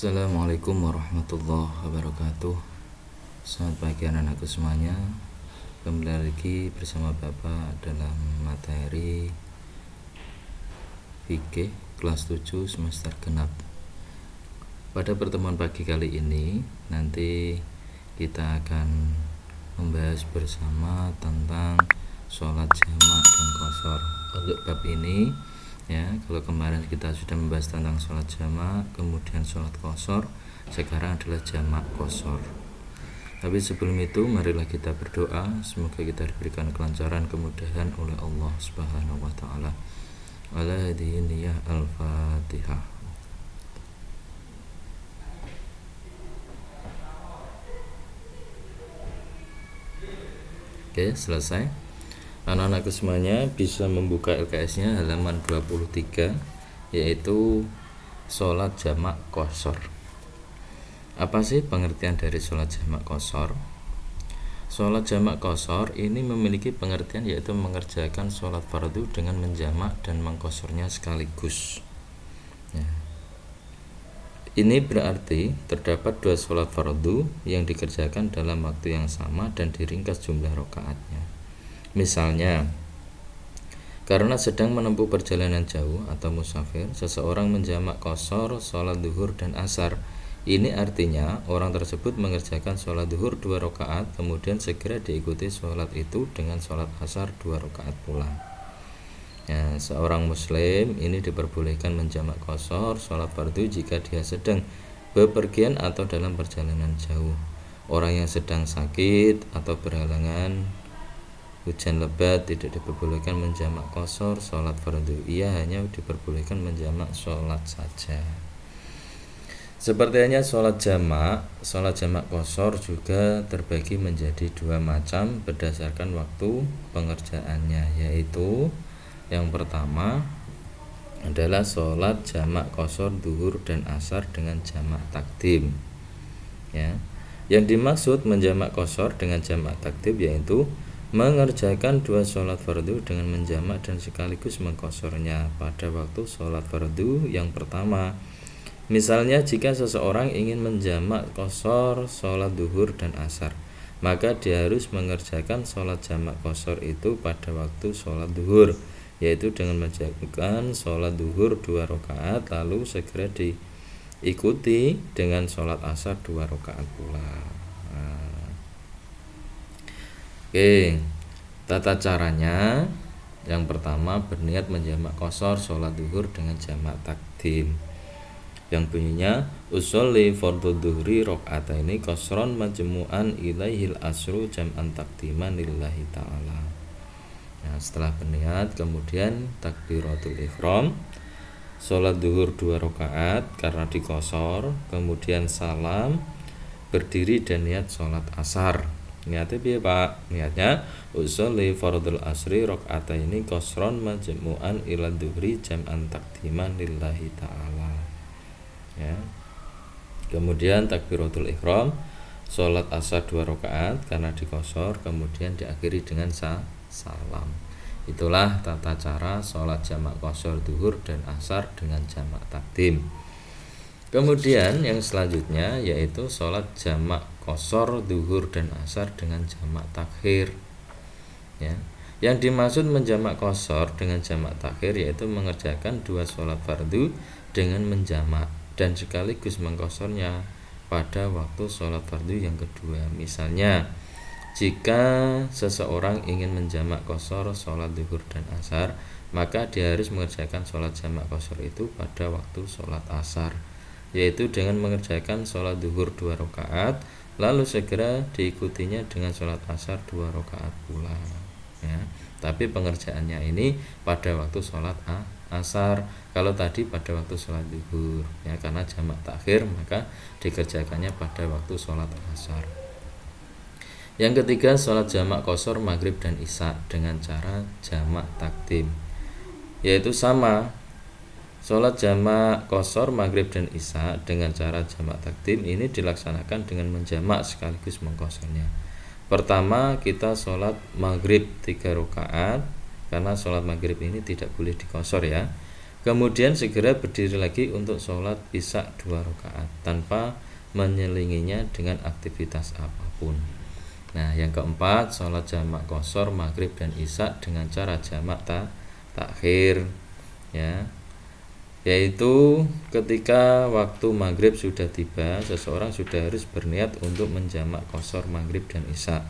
Assalamualaikum warahmatullahi wabarakatuh. Selamat pagi anak-anakku semuanya. Kembali lagi bersama Bapak dalam materi fikih kelas 7 semester genap. Pada pertemuan pagi kali ini nanti kita akan membahas bersama tentang sholat jamak dan qashar. Untuk bab ini ya, kalau kemarin kita sudah membahas tentang sholat jamak, kemudian sholat qashar, sekarang adalah jamak qashar. Tapi sebelum itu marilah kita berdoa, semoga kita diberikan kelancaran, kemudahan oleh Allah Subhanahu wa taala. Ala hadiniyah al-Fatihah. Oke, selesai. Anak-anakku semuanya bisa membuka LKS-nya halaman 23, yaitu sholat jamak qashar. Apa sih pengertian dari sholat jamak qashar? Sholat jamak qashar ini memiliki pengertian yaitu mengerjakan sholat fardu dengan menjamak dan mengqasharnya sekaligus ya. Ini berarti terdapat dua sholat fardu yang dikerjakan dalam waktu yang sama dan diringkas jumlah rakaatnya. Misalnya, karena sedang menempuh perjalanan jauh atau musafir, seseorang menjamak qashar sholat duhur dan asar. Ini artinya orang tersebut mengerjakan sholat duhur 2 rakaat, kemudian segera diikuti sholat itu dengan sholat asar 2 rakaat pula. Ya, seorang muslim ini diperbolehkan menjamak qashar sholat fardu jika dia sedang bepergian atau dalam perjalanan jauh. Orang yang sedang sakit atau berhalangan hujan lebat tidak diperbolehkan menjamak qashar sholat fardu, ia hanya diperbolehkan menjamak sholat saja. Seperti halnya sholat jamak qashar juga terbagi menjadi dua macam berdasarkan waktu pengerjaannya, yaitu yang pertama adalah sholat jamak qashar duhur dan asar dengan jamak takdim ya. Yang dimaksud menjamak qashar dengan jamak takdim yaitu mengerjakan dua sholat fardu dengan menjamak dan sekaligus mengqasharnya pada waktu sholat fardu yang pertama. Misalnya jika seseorang ingin menjamak qashar sholat duhur dan asar, maka dia harus mengerjakan sholat jamak qashar itu pada waktu sholat duhur, yaitu dengan menjamakkan sholat duhur 2 rakaat lalu segera diikuti dengan sholat asar 2 rakaat pula. Oke, tata caranya yang pertama berniat menjamak qashar sholat duhur dengan jamak takdim yang bunyinya usolli fardhu dhuhri rakaataini qashran majmu'an ilaihil asru jam'an takdiman lillahi ta'ala. Nah, setelah berniat kemudian takbiratul ihram, sholat duhur 2 rakaat karena diqashar, kemudian salam, berdiri dan niat sholat asar. Niatnya piye Pak? Niatnya usolli fardhul asri rakaataini qashran majmu'an ila dhuhri jam'an takdiman lillahi ta'ala ya. Kemudian takbiratul ihram, sholat asar 2 rakaat karena diqashar, kemudian diakhiri dengan salam. Itulah tata cara sholat jamak qashar duhur dan asar dengan jamak takdim. Kemudian yang selanjutnya yaitu sholat jamak qashar duhur dan asar dengan jamak takhir ya. Yang dimaksud menjamak qashar dengan jamak takhir yaitu mengerjakan dua sholat fardu dengan menjamak dan sekaligus mengqasharnya pada waktu sholat fardu yang kedua. Misalnya jika seseorang ingin menjamak qashar sholat duhur dan asar, maka dia harus mengerjakan sholat jamak qashar itu pada waktu sholat asar, yaitu dengan mengerjakan sholat duhur 2 rakaat lalu segera diikutinya dengan sholat asar 2 rakaat pula ya. Tapi pengerjaannya ini pada waktu sholat asar, kalau tadi pada waktu sholat duhur ya, karena jamak takhir maka dikerjakannya pada waktu sholat asar. Yang ketiga sholat jamak qashar maghrib dan isya dengan cara jamak takdim, yaitu sama sholat jamak qashar maghrib dan isya dengan cara jamak takdim ini dilaksanakan dengan menjamak sekaligus mengqasharnya. Pertama kita sholat maghrib 3 rakaat karena sholat maghrib ini tidak boleh diqashar ya. Kemudian segera berdiri lagi untuk sholat isya 2 rakaat tanpa menyelinginya dengan aktivitas apapun. Nah, yang keempat, sholat jamak qashar maghrib dan isya dengan cara jamak takhir, ya, yaitu ketika waktu maghrib sudah tiba, seseorang sudah harus berniat untuk menjamak qashar maghrib dan isya.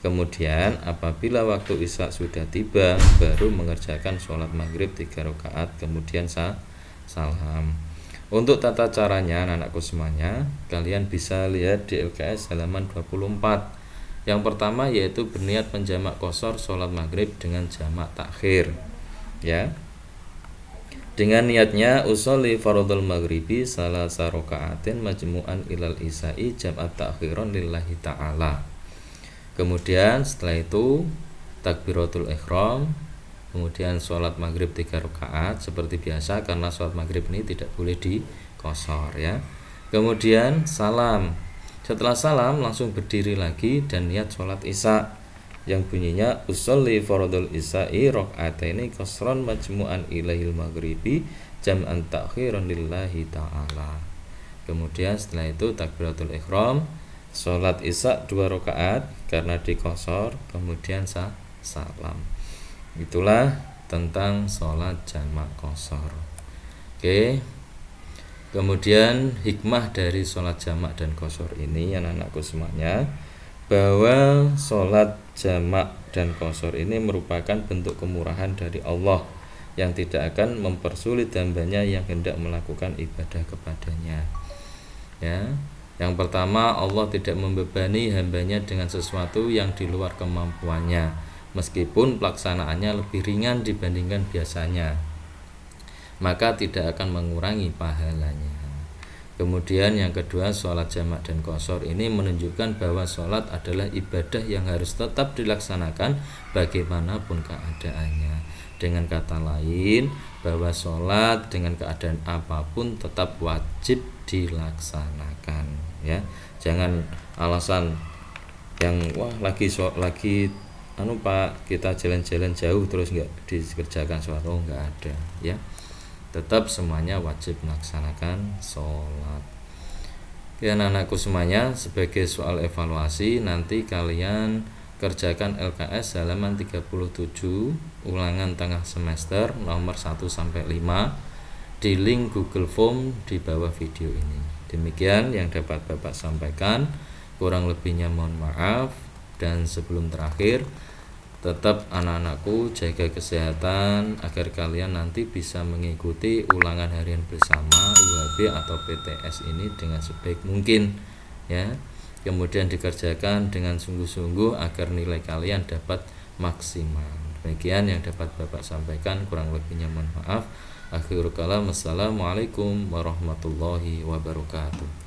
Kemudian apabila waktu isya sudah tiba, baru mengerjakan sholat maghrib 3 rakaat, kemudian salam. Untuk tata caranya anak-anakku semuanya, kalian bisa lihat di LKS halaman 24. Yang pertama yaitu berniat menjamak qashar sholat maghrib dengan jamak takhir, ya. Dengan niatnya usolli fardhul maghribi salasa raka'atin majmu'an ilal isya'i jam'at ta'khiran lillahi ta'ala. Kemudian setelah itu takbiratul ihram, kemudian sholat maghrib 3 rakaat seperti biasa karena sholat maghrib ini tidak boleh diqashar, ya. Kemudian salam. Setelah salam langsung berdiri lagi dan niat sholat isya yang bunyinya usolli fardhul isya'i raka'ataini qasran majmu'an ilaihil maghribi jam'an ta'khiran lillahi ta'ala. Kemudian setelah itu takbiratul ihram, sholat isya 2 rakaat karena diqashar, kemudian salam. Itulah tentang sholat jamak qashar. Oke. Kemudian hikmah dari sholat jamak dan qashar ini anak-anakku semuanya, bahwa sholat jamak dan qashar ini merupakan bentuk kemurahan dari Allah yang tidak akan mempersulit hambanya yang hendak melakukan ibadah kepadanya, ya. Yang pertama, Allah tidak membebani hambanya dengan sesuatu yang di luar kemampuannya, meskipun pelaksanaannya lebih ringan dibandingkan biasanya, maka tidak akan mengurangi pahalanya. Kemudian yang kedua, sholat jamak dan qashar ini menunjukkan bahwa sholat adalah ibadah yang harus tetap dilaksanakan bagaimanapun keadaannya. Dengan kata lain, bahwa sholat dengan keadaan apapun tetap wajib dilaksanakan, ya. Jangan alasan yang lagi Pak, kita jalan-jalan jauh terus nggak dikerjakan sholat, nggak ada, ya. Tetap semuanya wajib melaksanakan sholat. Ya anak-anakku semuanya, sebagai soal evaluasi nanti kalian kerjakan LKS halaman 37 ulangan tengah semester nomor 1-5 di link Google Form di bawah video ini. Demikian yang dapat Bapak sampaikan, kurang lebihnya mohon maaf. Dan sebelum terakhir, tetap anak-anakku jaga kesehatan agar kalian nanti bisa mengikuti ulangan harian bersama UHB atau PTS ini dengan sebaik mungkin, ya. Kemudian dikerjakan dengan sungguh-sungguh agar nilai kalian dapat maksimal. Demikian yang dapat Bapak sampaikan, kurang lebihnya mohon maaf. Akhirul kalam, assalamualaikum warahmatullahi wabarakatuh.